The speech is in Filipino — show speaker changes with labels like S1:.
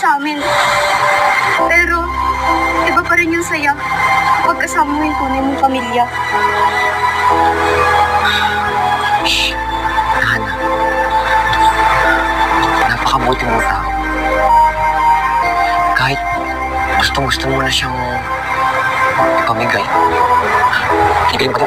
S1: sa amin. Pero, iba pa rin yung saya kapag kasama mo yung tunay mong pamilya.
S2: Shh! Hana. Napakabuti mong tao. Kahit gusto mo na siyang ipamigay. Hindi ka rin pati